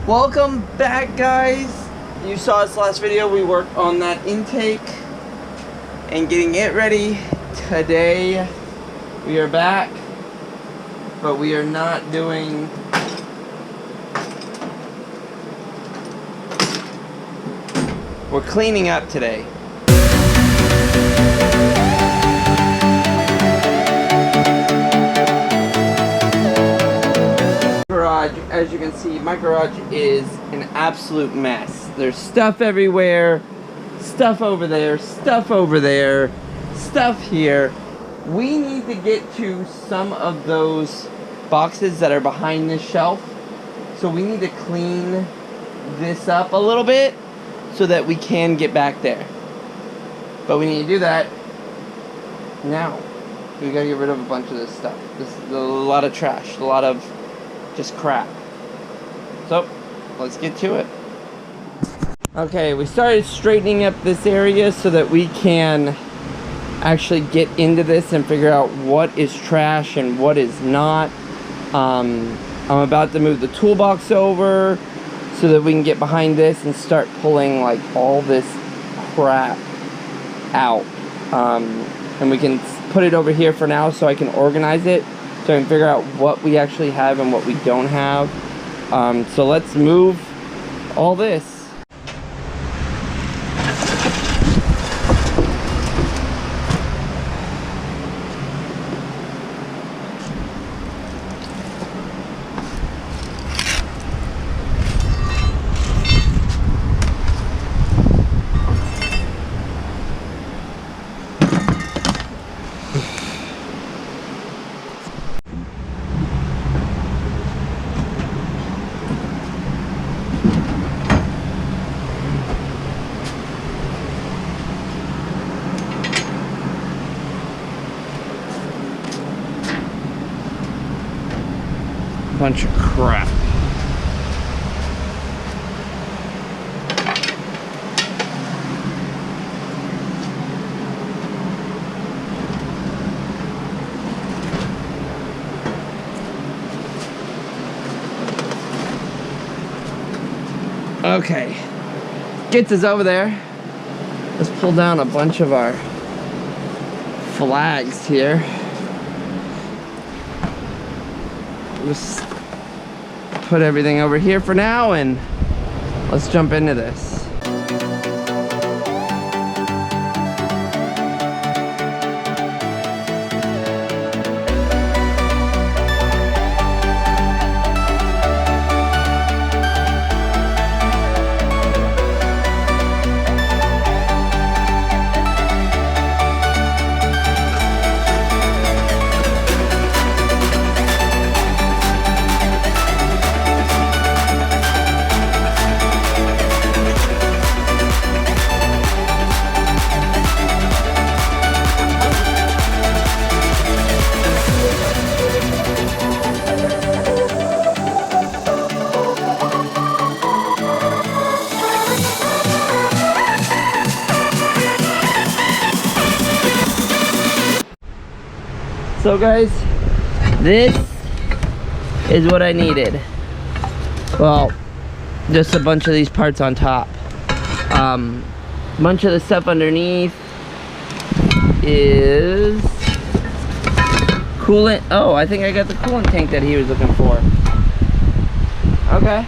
Welcome back, guys. You saw us last video. We worked on that intake and getting it ready. Today we are back, but we are not doing we're cleaning up today. As you can see, my garage is an absolute mess. There's stuff everywhere, stuff over there, stuff over there, stuff here. We need to get to some of those boxes that are behind this shelf. So we need to clean this up a little bit so that we can get back there. But we need to do that now. We gotta get rid of a bunch of this stuff. This is a lot of trash, a lot of just crap. So, let's get to it. Okay, we started straightening up this area so that we can actually get into this and figure out what is trash and what is not. I'm about to move the toolbox over so that we can get behind this and start pulling like all this crap out. And we can put it over here for now so I can organize it, so I can figure out what we actually have and what we don't have. So let's move all this. Bunch of crap. Okay, gets us over there. Let's pull down a bunch of our flags here. Just put everything over here for now and let's jump into this. So guys, this is what I needed. Well, just a bunch of these parts on top. Bunch of the stuff underneath is coolant. Oh, I think I got the coolant tank that he was looking for. Okay.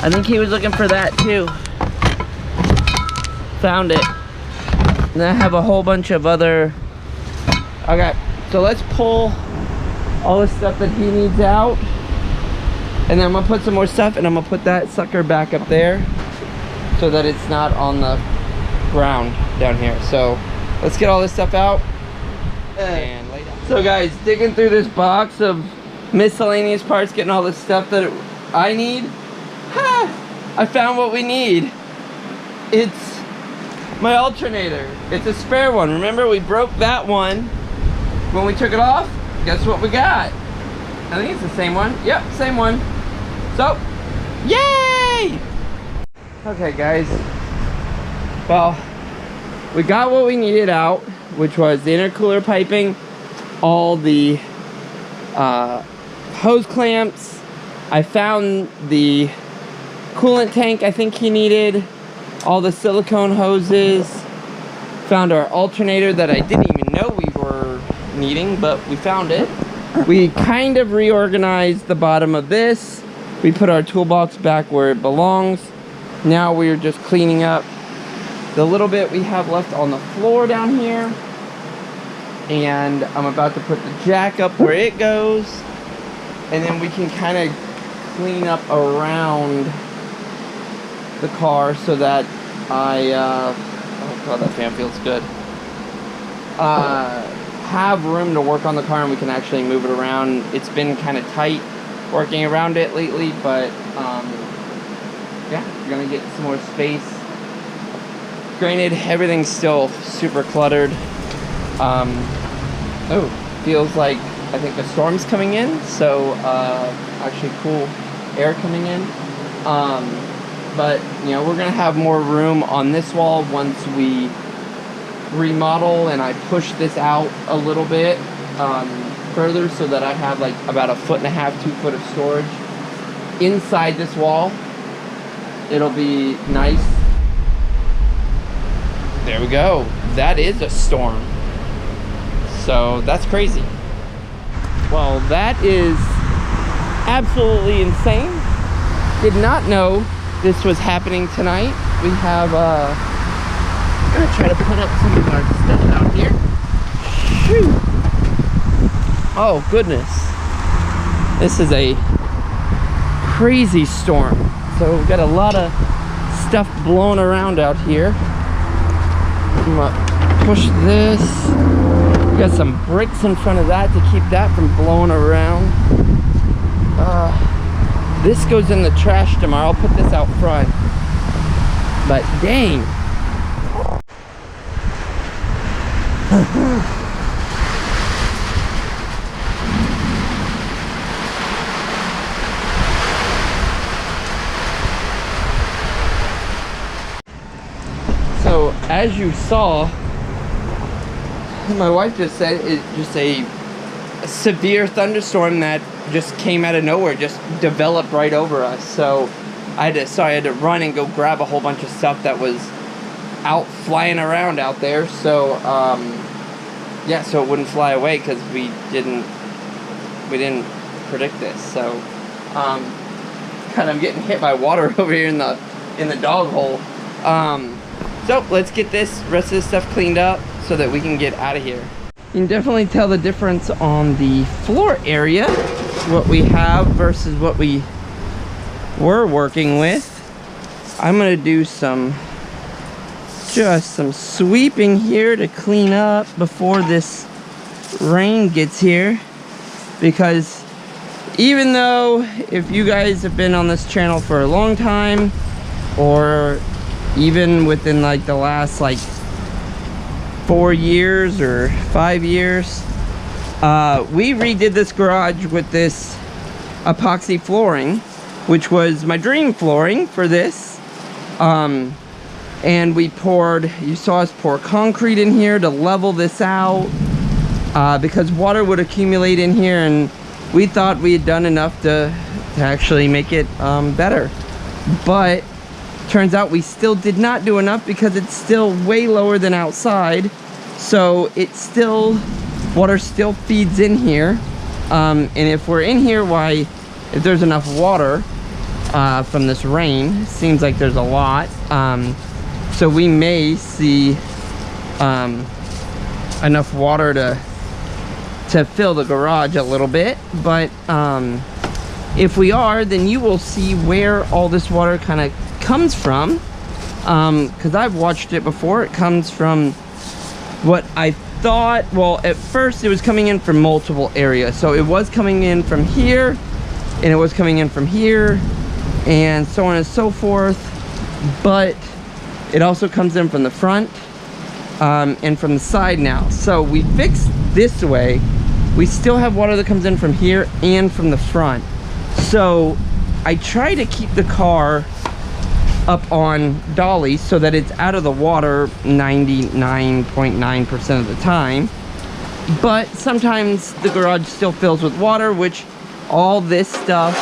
I think he was looking for that too. Found it. And I have a whole bunch of other. Okay. So let's pull all the stuff that he needs out. And then I'm gonna put some more stuff and I'm gonna put that sucker back up there so that it's not on the ground down here. So let's get all this stuff out and lay down. So guys, digging through this box of miscellaneous parts, getting all the stuff that I need. I found what we need. It's my alternator. It's a spare one. Remember, we broke that one when we took it off. Guess what we got? I think it's the same one. Yep, same one. So, yay! Okay, guys. Well, we got what we needed out, which was the intercooler piping, all the hose clamps. I found the coolant tank I think he needed, all the silicone hoses, found our alternator that I didn't even know we were needing, but we found it. We kind of reorganized the bottom of this. We put our toolbox back where it belongs. Now we're just cleaning up the little bit we have left on the floor down here. And I'm about to put the jack up where it goes. And then we can kind of clean up around the car so that oh god, that fan feels good. Have room to work on the car and we can actually move it around. It's been kind of tight working around it lately, but yeah, we're gonna get some more space. Granted, everything's still super cluttered. Oh, feels like I think the storm's coming in, so actually cool air coming in. But you know, we're gonna have more room on this wall once we remodel and I push this out a little bit further so that I have like about 1.5 to 2 foot of storage inside this wall. It'll be nice. There we go. That is a storm. So that's crazy. Well, that is absolutely insane. Did not know this was happening tonight. We have I'm gonna try to put up some of our stuff out here. Whew. Oh goodness, this is a crazy storm. So we've got a lot of stuff blowing around out here. I'm gonna push this. We got some bricks in front of that to keep that from blowing around. This goes in the trash tomorrow. I'll put this out front. But dang. So as you saw, my wife just said it's just a severe thunderstorm that just came out of nowhere, just developed right over us. So I had to run and go grab a whole bunch of stuff that was out flying around out there. So yeah, so it wouldn't fly away because we didn't predict this. So kind of getting hit by water over here in the dog hole. So let's get this rest of this stuff cleaned up so that we can get out of here. You can definitely tell the difference on the floor area, what we have versus what we were working with. I'm gonna do just some sweeping here to clean up before this rain gets here, because even though if you guys have been on this channel for a long time, or even within like the last like 4 years or 5 years, we redid this garage with this epoxy flooring, which was my dream flooring for this. And we poured, you saw us pour concrete in here to level this out, because water would accumulate in here, and we thought we had done enough to actually make it better. But turns out we still did not do enough, because it's still way lower than outside. So water still feeds in here. And if we're in here, if there's enough water from this rain, seems like there's a lot. So we may see enough water to fill the garage a little bit. But if we are, then you will see where all this water kind of comes from, because I've watched it before. It comes from what I thought, well, at first it was coming in from multiple areas. So it was coming in from here, and it was coming in from here, and so on and so forth. But it also comes in from the front and from the side now. So we fixed this way. We still have water that comes in from here and from the front. So I try to keep the car up on dolly so that it's out of the water 99.9% of the time. But sometimes the garage still fills with water, which all this stuff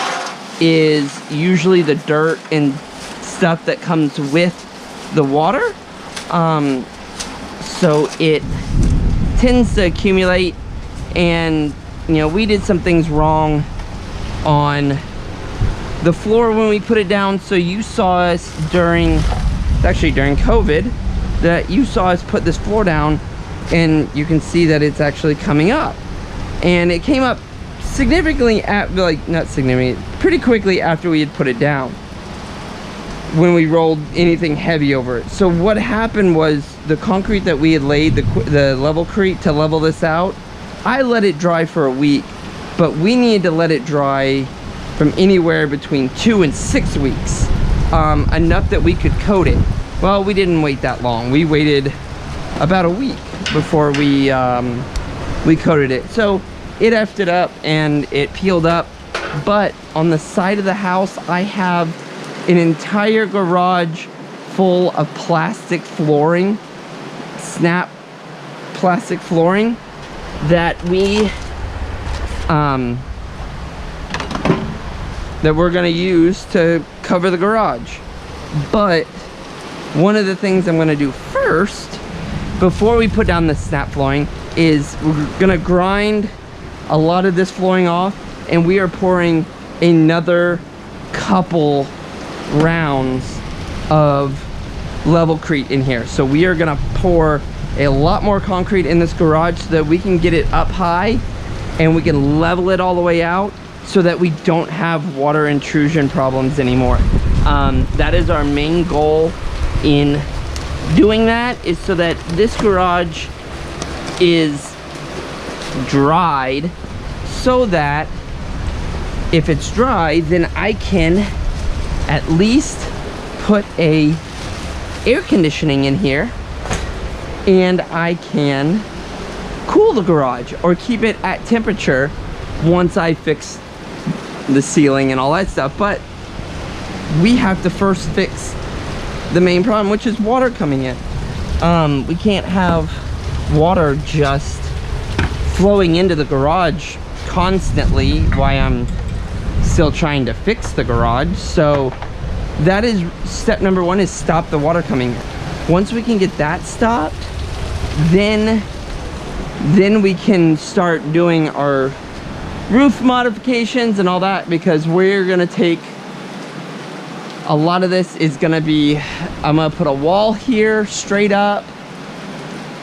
is usually the dirt and stuff that comes with the water. So it tends to accumulate, and you know, we did some things wrong on the floor when we put it down. So you saw us during COVID, that you saw us put this floor down, and you can see that it's actually coming up, and it came up significantly pretty quickly after we had put it down, when we rolled anything heavy over it. So what happened was, the concrete that we had laid, the levelcrete to level this out, I let it dry for a week, but we needed to let it dry from anywhere between 2 and 6 weeks, enough that we could coat it. Well, we didn't wait that long. We waited about a week before we coated it. So it effed it up and it peeled up. But on the side of the house, I have an entire garage full of plastic flooring, snap plastic flooring, that we're gonna use to cover the garage. But one of the things I'm gonna do first, before we put down the snap flooring, is we're gonna grind a lot of this flooring off, and we are pouring another couple rounds of levelcrete in here. So we are gonna pour a lot more concrete in this garage so that we can get it up high and we can level it all the way out, so that we don't have water intrusion problems anymore. That is our main goal in doing that, is so that this garage is dried, so that if it's dry, then I can at least put a air conditioning in here, and I can cool the garage or keep it at temperature once I fix the ceiling and all that stuff. But we have to first fix the main problem, which is water coming in. We can't have water just flowing into the garage constantly while I'm still trying to fix the garage. So that is step number one, is stop the water coming in. Once we can get that stopped, then we can start doing our roof modifications and all that, because we're gonna take a lot of this is gonna be, I'm gonna put a wall here straight up.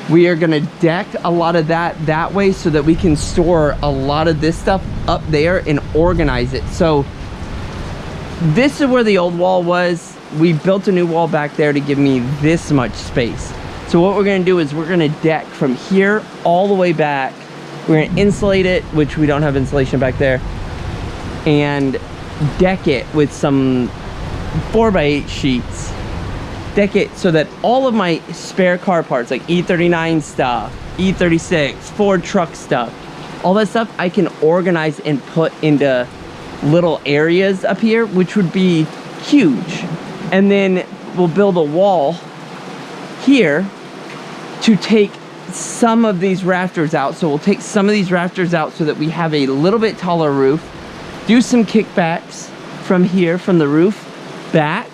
We are gonna deck a lot of that way, so that we can store a lot of this stuff up there and organize it. So this is where the old wall was. We built a new wall back there to give me this much space. So what we're gonna do is we're gonna deck from here all the way back. We're gonna insulate it, which we don't have insulation back there, and deck it with some 4x8 sheets. Deck it so that all of my spare car parts, like E39 stuff, E36, Ford truck stuff, all that stuff I can organize and put into little areas up here, which would be huge. And then we'll build a wall here to take some of these rafters out. So we'll take some of these rafters out so that we have a little bit taller roof, do some kickbacks from here, from the roof back,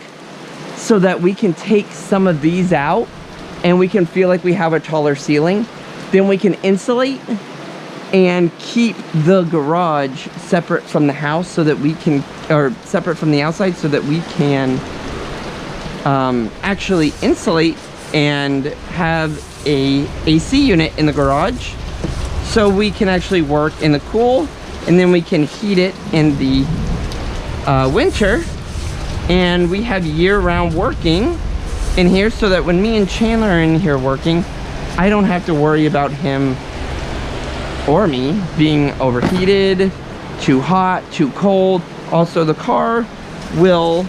so that we can take some of these out and we can feel like we have a taller ceiling. Then we can insulate and keep the garage separate from the house, so that we can, or separate from the outside, so that we can actually insulate and have a AC unit in the garage, so we can actually work in the cool, and then we can heat it in the winter, and we have year-round working in here, so that when me and Chandler are in here working, I don't have to worry about him or me being overheated, too hot, too cold. Also, the car will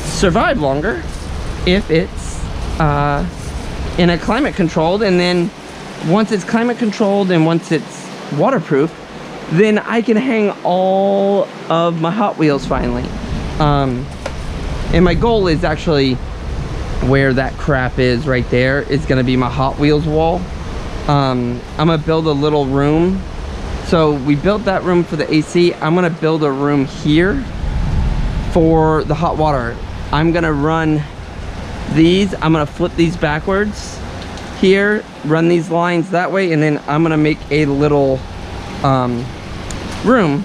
survive longer if it's in a climate controlled, and then once it's climate controlled and once it's waterproof, then I can hang all of my Hot Wheels finally. And my goal is actually, where that crap is right there is gonna be my Hot Wheels wall. I'm gonna build a little room. So we built that room for the AC. I'm gonna build a room here for the hot water. I'm gonna run these, I'm gonna flip these backwards here, run these lines that way, and then I'm gonna make a little room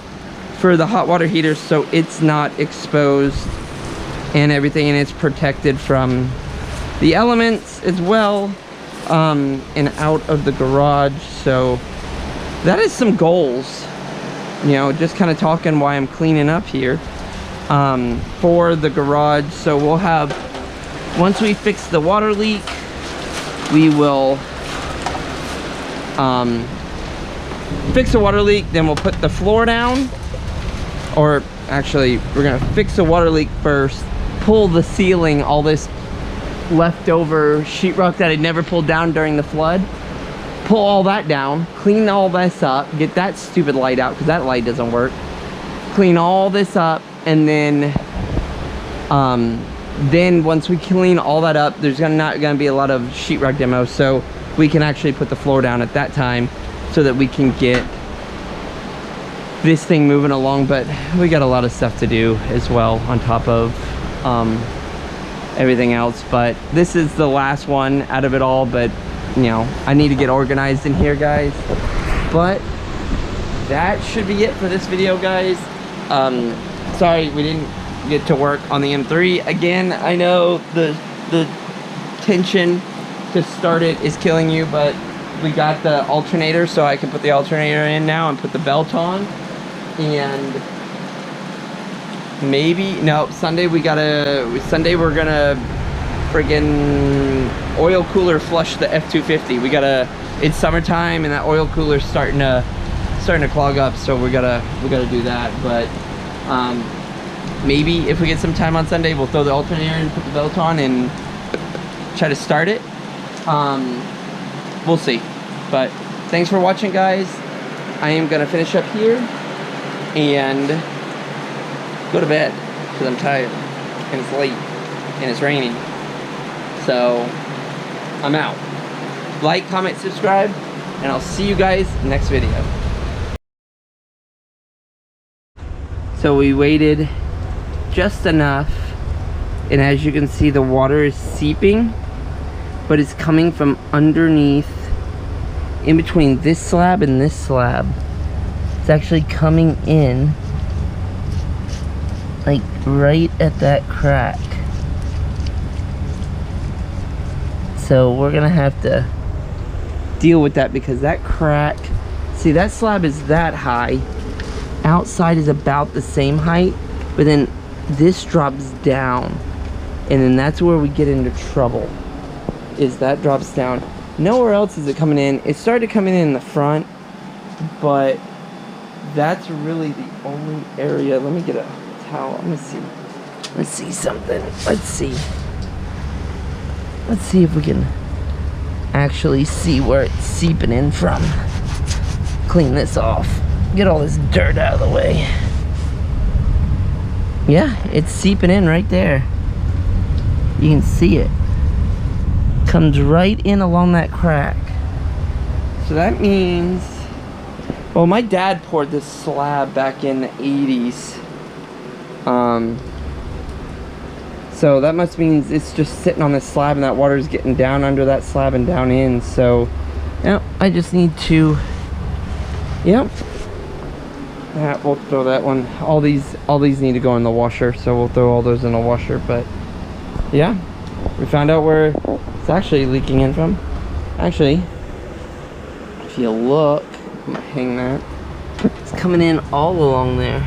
for the hot water heater so it's not exposed and everything, and it's protected from the elements as well, and out of the garage. So that is some goals, you know, just kind of talking while I'm cleaning up here for the garage. So we'll have, once we fix the water leak, we will fix the water leak, then we'll put the floor down. Or actually, we're gonna fix the water leak first, pull the ceiling, all this leftover sheetrock that I never pulled down during the flood, pull all that down, clean all this up, get that stupid light out because that light doesn't work, clean all this up, and then once we clean all that up, there's not gonna be a lot of sheetrock demo, so we can actually put the floor down at that time so that we can get this thing moving along. But we got a lot of stuff to do as well on top of everything else. But this is the last one out of it all, but you know, I need to get organized in here, guys. But that should be it for this video, guys. Sorry we didn't get to work on the M3 again. I know the tension to start it is killing you, but we got the alternator, so I can put the alternator in now and put the belt on. And maybe Sunday we're gonna friggin' oil cooler flush the F-250. It's summertime and that oil cooler's starting to clog up, so we gotta do that. But maybe if we get some time on Sunday, we'll throw the alternator in, put the belt on, and try to start it. We'll see. But thanks for watching, guys. I am gonna finish up here and go to bed because I'm tired and it's late and it's raining. So I'm out. Like, comment, subscribe, and I'll see you guys next video. So we waited just enough, and as you can see, the water is seeping, but it's coming from underneath, in between this slab and this slab. It's actually coming in like right at that crack. So we're gonna have to deal with that because that crack, see, that slab is that high, outside is about the same height, but then this drops down, and then that's where we get into trouble, is that drops down. Nowhere else is it coming in. It started coming in the front, but that's really the only area. Let me get a towel. I'm gonna see. Let's see something. Let's see if we can actually see where it's seeping in from. Clean this off. Get all this dirt out of the way. Yeah, it's seeping in right there. You can see it. Comes right in along that crack. So that means, well, my dad poured this slab back in the 80s. So that must mean it's just sitting on this slab and that water is getting down under that slab and down in. So, yeah, I just need to, yep. Yeah, we'll throw that one. All these need to go in the washer, so we'll throw all those in the washer. But yeah, we found out where it's actually leaking in from. Actually, if you look, I'm gonna hang that. It's coming in all along there.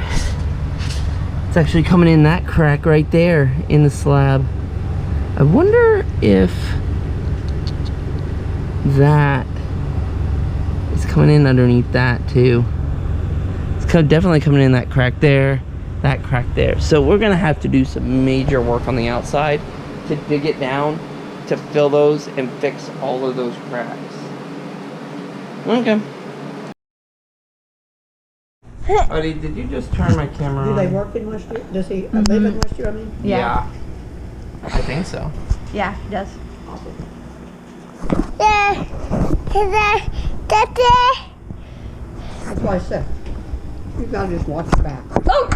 It's actually coming in that crack right there in the slab. I wonder if that is coming in underneath that too. It's definitely coming in that crack there, that crack there. So we're gonna have to do some major work on the outside to dig it down, to fill those and fix all of those cracks. Okay. Buddy, did you just turn my camera on? Do they work in West Year? Does he live in West Year, I mean? Yeah. I think so. Yeah, he does. Awesome. That's why I said, you gotta just watch your back. Oh!